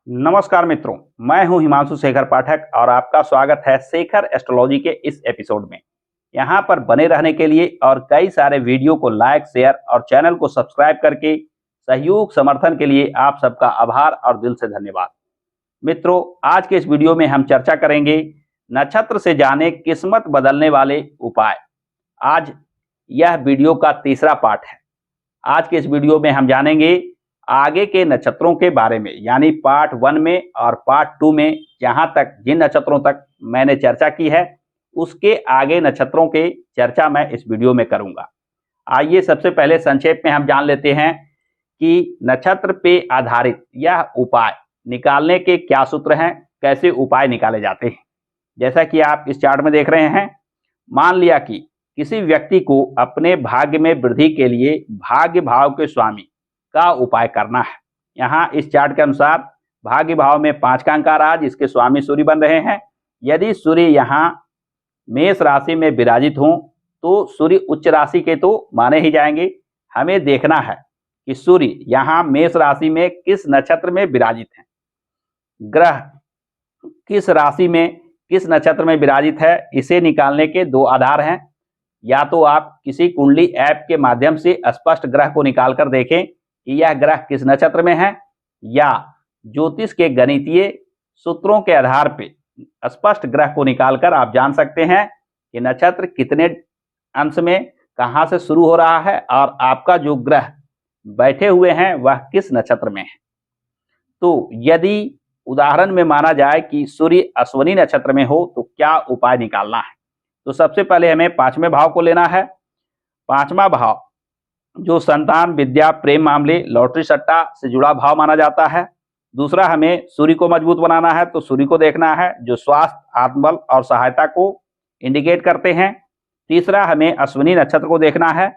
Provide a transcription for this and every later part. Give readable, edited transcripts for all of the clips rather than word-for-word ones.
नमस्कार मित्रों, मैं हूं हिमांशु शेखर पाठक और आपका स्वागत है शेखर एस्ट्रोलॉजी के इस एपिसोड में। यहां पर बने रहने के लिए और कई सारे वीडियो को लाइक, शेयर और चैनल को सब्सक्राइब करके सहयोग समर्थन के लिए आप सबका आभार और दिल से धन्यवाद। मित्रों, आज के इस वीडियो में हम चर्चा करेंगे नक्षत्र से जाने किस्मत बदलने वाले उपाय। आज यह वीडियो का तीसरा पार्ट है। आज के इस वीडियो में हम जानेंगे आगे के नक्षत्रों के बारे में, यानी पार्ट 1 में और पार्ट 2 में जहां तक जिन नक्षत्रों तक मैंने चर्चा की है उसके आगे नक्षत्रों के चर्चा मैं इस वीडियो में करूंगा। आइए सबसे पहले संक्षेप में हम जान लेते हैं कि नक्षत्र पे आधारित यह उपाय निकालने के क्या सूत्र हैं, कैसे उपाय निकाले जाते हैं। जैसा कि आप इस चार्ट में देख रहे हैं, मान लिया कि किसी व्यक्ति को अपने भाग्य में वृद्धि के लिए भाग्य भाव के स्वामी का उपाय करना है। यहाँ इस चार्ट के अनुसार भाग्य भाव में 5 का अंक आ रहा है, जिसके स्वामी सूर्य बन रहे हैं। यदि सूर्य यहाँ मेष राशि में विराजित हों तो सूर्य उच्च राशि के तो माने ही जाएंगे। हमें देखना है कि सूर्य यहाँ मेष राशि में किस नक्षत्र में विराजित है, ग्रह किस राशि में किस नक्षत्र में विराजित है। इसे निकालने के दो आधार हैं। या तो आप किसी कुंडली ऐप के माध्यम से स्पष्ट ग्रह को निकालकर देखें कि यह ग्रह किस नक्षत्र में है, या ज्योतिष के गणितीय सूत्रों के आधार पर स्पष्ट ग्रह को निकालकर आप जान सकते हैं कि नक्षत्र कितने अंश में कहां से शुरू हो रहा है और आपका जो ग्रह बैठे हुए हैं वह किस नक्षत्र में है। तो यदि उदाहरण में माना जाए कि सूर्य अश्विनी नक्षत्र में हो तो क्या उपाय निकालना है। तो सबसे पहले हमें 5वें भाव को लेना है। 5वां भाव जो संतान, विद्या, प्रेम मामले, लॉटरी सट्टा से जुड़ा भाव माना जाता है। दूसरा, हमें सूर्य को मजबूत बनाना है तो सूर्य को देखना है, जो स्वास्थ्य, आत्मबल और सहायता को इंडिकेट करते हैं। तीसरा, हमें अश्विनी नक्षत्र को देखना है,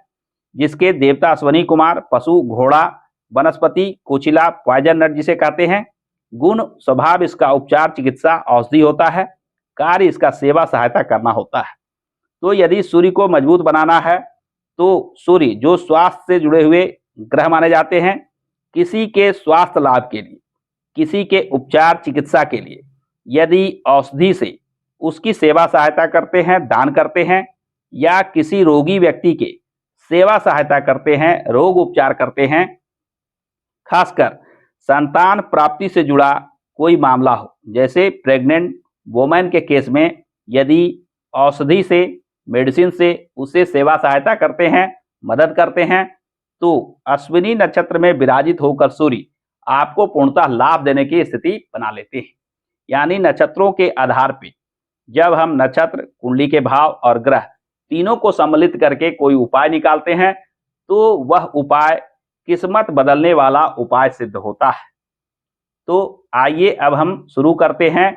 जिसके देवता अश्विनी कुमार, पशु, घोड़ा, वनस्पति, कोचिला, पॉइजन नट जिसे कहते हैं। गुण, स्वभाव इसका उपचार, चिकित्सा, औषधि होता है। कार्य इसका सेवा सहायता करना होता है। तो यदि सूर्य को मजबूत बनाना है तो सूर्य जो स्वास्थ्य से जुड़े हुए ग्रह माने जाते हैं, किसी के स्वास्थ्य लाभ के लिए, किसी के उपचार चिकित्सा के लिए, यदि औषधि से उसकी सेवा सहायता करते हैं, दान करते हैं, या किसी रोगी व्यक्ति के सेवा सहायता करते हैं, रोग उपचार करते हैं, खासकर संतान प्राप्ति से जुड़ा कोई मामला हो, जैसे प्रेग्नेंट वोमेन के केस में यदि औषधि से, मेडिसिन से उसे सेवा सहायता करते हैं, मदद करते हैं, तो अश्विनी नक्षत्र में विराजित होकर सूर्य आपको पूर्णतः लाभ देने की स्थिति बना लेते हैं। यानी नक्षत्रों के आधार पर जब हम नक्षत्र, कुंडली के भाव और ग्रह तीनों को सम्मिलित करके कोई उपाय निकालते हैं तो वह उपाय किस्मत बदलने वाला उपाय सिद्ध होता है। तो आइए अब हम शुरू करते हैं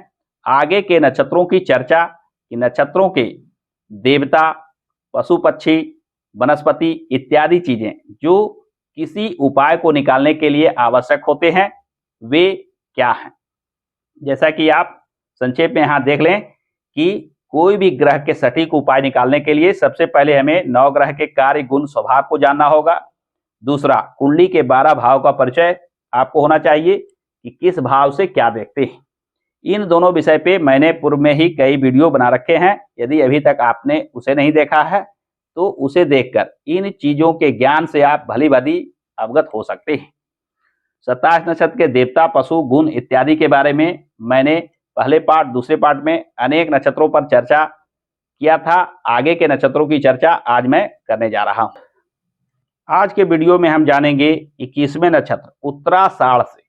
आगे के नक्षत्रों की चर्चा कि नक्षत्रों के देवता, पशु पक्षी, वनस्पति इत्यादि चीजें जो किसी उपाय को निकालने के लिए आवश्यक होते हैं वे क्या हैं। जैसा कि आप संक्षेप में यहाँ देख लें कि कोई भी ग्रह के सटीक उपाय निकालने के लिए सबसे पहले हमें 9 ग्रह के कार्य, गुण, स्वभाव को जानना होगा। दूसरा, कुंडली के 12 भाव का परिचय आपको होना चाहिए कि किस भाव से क्या देखते हैं। इन दोनों विषय पे मैंने पूर्व में ही कई वीडियो बना रखे हैं। यदि अभी तक आपने उसे नहीं देखा है तो उसे देखकर इन चीजों के ज्ञान से आप भली भांति अवगत हो सकते हैं। 27 नक्षत्र के देवता, पशु, गुण इत्यादि के बारे में मैंने पहले पार्ट, दूसरे पार्ट में अनेक नक्षत्रों पर चर्चा किया था। आगे के नक्षत्रों की चर्चा आज मैं करने जा रहा हूं। आज के वीडियो में हम जानेंगे 21वें नक्षत्र उत्तराषाढ़ से।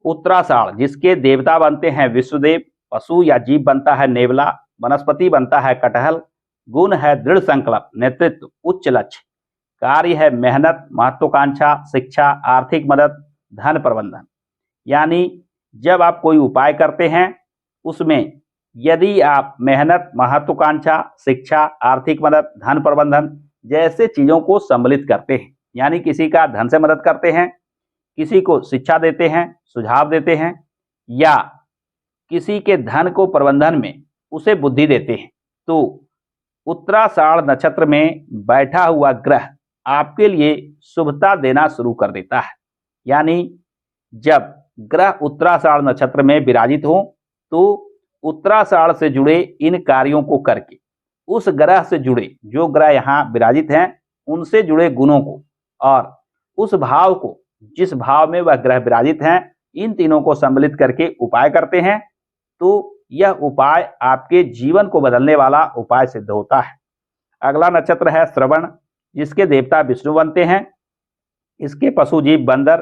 उत्तराषाढ़ जिसके देवता बनते हैं विष्णुदेव, पशु या जीव बनता है नेवला, वनस्पति बनता है कटहल, गुण है दृढ़ संकल्प, नेतृत्व, उच्च लक्ष्य, कार्य है मेहनत, महत्वाकांक्षा, शिक्षा, आर्थिक मदद, धन प्रबंधन। यानी जब आप कोई उपाय करते हैं उसमें यदि आप मेहनत, महत्वाकांक्षा, शिक्षा, आर्थिक मदद, धन प्रबंधन जैसे चीजों को सम्मिलित करते हैं, यानी किसी का धन से मदद करते हैं, किसी को शिक्षा देते हैं, सुझाव देते हैं, या किसी के धन को प्रबंधन में उसे बुद्धि देते हैं, तो उत्तराषाढ़ नक्षत्र में बैठा हुआ ग्रह आपके लिए शुभता देना शुरू कर देता है। यानी जब ग्रह उत्तराषाढ़ नक्षत्र में विराजित हो तो उत्तराषाढ़ से जुड़े इन कार्यों को करके उस ग्रह से जुड़े जो ग्रह यहाँ विराजित हैं उनसे जुड़े गुणों को और उस भाव को जिस भाव में वह ग्रह विराजित हैं इन तीनों को सम्मिलित करके उपाय करते हैं तो यह उपाय आपके जीवन को बदलने वाला उपाय सिद्ध होता है। अगला नक्षत्र है श्रवण, जिसके देवता विष्णु बनते हैं। इसके पशु जीव बंदर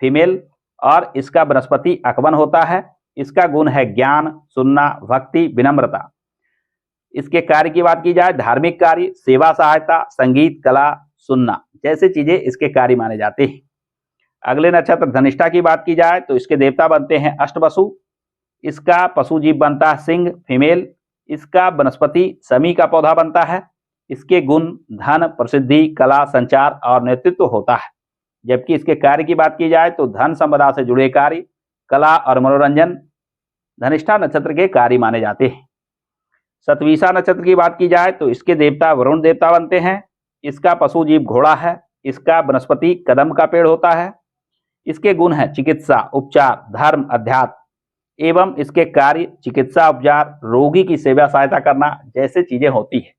फीमेल और इसका वनस्पति अकवन होता है। इसका गुण है ज्ञान, सुनना, भक्ति, विनम्रता। इसके कार्य की बात की जाए धार्मिक कार्य, सेवा सहायता, संगीत, कला, सुनना जैसे चीजें इसके कार्य माने जाते हैं। अगले नक्षत्र धनिष्ठा की बात की जाए तो इसके देवता बनते हैं अष्टवसु। इसका पशु जीव बनता है सिंह फीमेल। इसका वनस्पति समी का पौधा बनता है। इसके गुण धन, प्रसिद्धि, कला, संचार और नेतृत्व होता है। जबकि इसके कार्य की बात की जाए तो धन संपदा से जुड़े कार्य, कला और मनोरंजन धनिष्ठा नक्षत्र के कार्य माने जाते हैं। सतवीसा नक्षत्र की बात की जाए तो इसके देवता वरुण देवता बनते हैं। इसका पशु जीव घोड़ा है। इसका वनस्पति कदम का पेड़ होता है। इसके गुण है चिकित्सा, उपचार, धर्म, अध्यात्म एवं इसके कार्य चिकित्सा, उपचार, रोगी की सेवा सहायता करना जैसे चीजें होती है।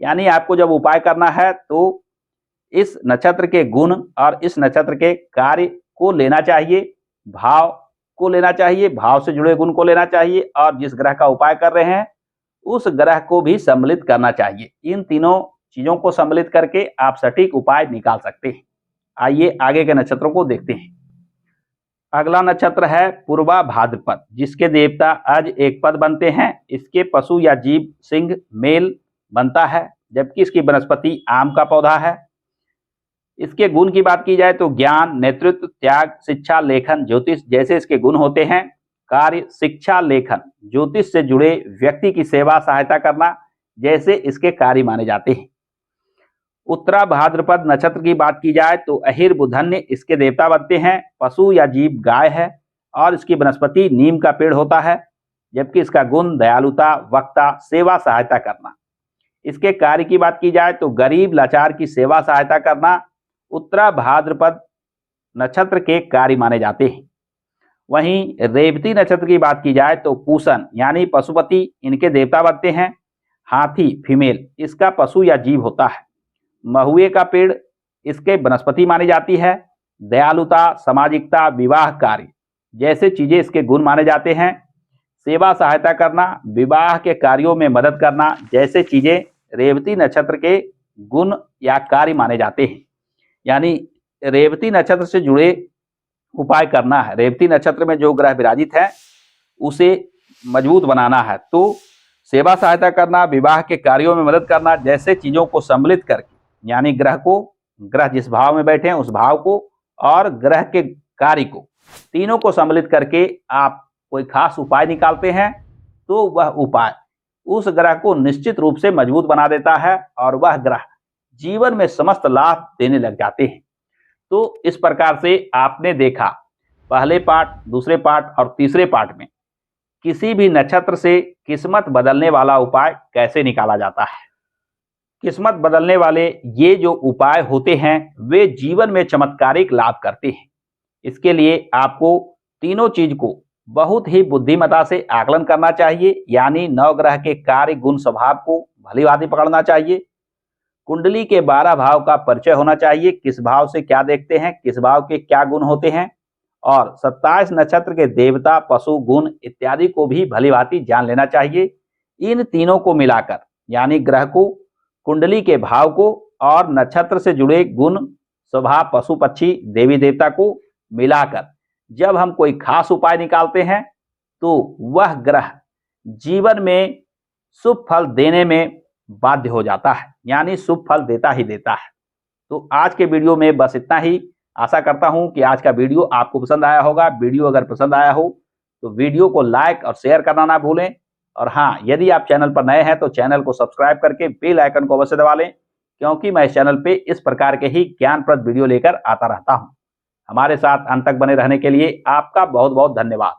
यानी आपको जब उपाय करना है तो इस नक्षत्र के गुण और इस नक्षत्र के कार्य को लेना चाहिए, भाव को लेना चाहिए, भाव से जुड़े गुण को लेना चाहिए और जिस ग्रह का उपाय कर रहे हैं उस ग्रह को भी सम्मिलित करना चाहिए। इन तीनों चीजों को सम्मिलित करके आप सटीक उपाय निकाल सकते हैं। आइए आगे के नक्षत्रों को देखते हैं। अगला नक्षत्र है पूर्वा भाद्रपद, जिसके देवता अज एक पद बनते हैं। इसके पशु या जीव सिंह मेल बनता है। जबकि इसकी वनस्पति आम का पौधा है। इसके गुण की बात की जाए तो ज्ञान, नेतृत्व, त्याग, शिक्षा, लेखन, ज्योतिष जैसे इसके गुण होते हैं। कार्य शिक्षा, लेखन, ज्योतिष से जुड़े व्यक्ति की सेवा सहायता करना जैसे इसके कार्य माने जाते हैं। उत्तरा भाद्रपद नक्षत्र की बात की जाए तो अहिर बुधन्य इसके देवता बनते हैं। पशु या जीव गाय है और इसकी वनस्पति नीम का पेड़ होता है। जबकि इसका गुण दयालुता, वक्ता, सेवा सहायता करना। इसके कार्य की बात की जाए तो गरीब लाचार की सेवा सहायता करना उत्तरा भाद्रपद नक्षत्र के कार्य माने जाते हैं। वहीं रेवती नक्षत्र की बात की जाए तो पूषण यानी पशुपति इनके देवता बनते हैं। हाथी फीमेल इसका पशु या जीव होता है। महुए का पेड़ इसके वनस्पति मानी जाती है। दयालुता, सामाजिकता, विवाह कार्य जैसे चीजें इसके गुण माने जाते हैं। सेवा सहायता करना, विवाह के कार्यों में मदद करना जैसे चीजें रेवती नक्षत्र के गुण या कार्य माने जाते हैं। यानी रेवती नक्षत्र से जुड़े उपाय करना है। रेवती नक्षत्र में जो ग्रह विराजित है उसे मजबूत बनाना है तो सेवा सहायता करना, विवाह के कार्यों में मदद करना जैसे चीजों को सम्मिलित करके यानी ग्रह जिस भाव में बैठे हैं उस भाव को और ग्रह के कार्य को तीनों को सम्मिलित करके आप कोई खास उपाय निकालते हैं तो वह उपाय उस ग्रह को निश्चित रूप से मजबूत बना देता है और वह ग्रह जीवन में समस्त लाभ देने लग जाते हैं। तो इस प्रकार से आपने देखा पहले पार्ट, दूसरे पार्ट और तीसरे पार्ट में किसी भी नक्षत्र से किस्मत बदलने वाला उपाय कैसे निकाला जाता है। किस्मत बदलने वाले ये जो उपाय होते हैं वे जीवन में चमत्कारिक लाभ करते हैं। इसके लिए आपको तीनों चीज को बहुत ही बुद्धिमता से आकलन करना चाहिए। यानी नवग्रह के कार्य, गुण, स्वभाव को भलीभांति पकड़ना चाहिए। कुंडली के 12 भाव का परिचय होना चाहिए। किस भाव से क्या देखते हैं, किस भाव के क्या गुण होते हैं और 27 नक्षत्र के देवता, पशु, गुण इत्यादि को भी भलीभांति जान लेना चाहिए। इन तीनों को मिलाकर यानी ग्रह को, कुंडली के भाव को और नक्षत्र से जुड़े गुण, स्वभाव, पशु, पक्षी, देवी देवता को मिलाकर जब हम कोई खास उपाय निकालते हैं तो वह ग्रह जीवन में शुभ फल देने में बाध्य हो जाता है। यानी शुभ फल देता ही देता है। तो आज के वीडियो में बस इतना ही। आशा करता हूं कि आज का वीडियो आपको पसंद आया होगा। वीडियो अगर पसंद आया हो तो वीडियो को लाइक और शेयर करना ना भूलें। और हाँ, यदि आप चैनल पर नए हैं तो चैनल को सब्सक्राइब करके बेल आइकन को अवश्य दबा लें, क्योंकि मैं इस चैनल पे इस प्रकार के ही ज्ञानप्रद वीडियो लेकर आता रहता हूं। हमारे साथ अंत तक बने रहने के लिए आपका बहुत बहुत धन्यवाद।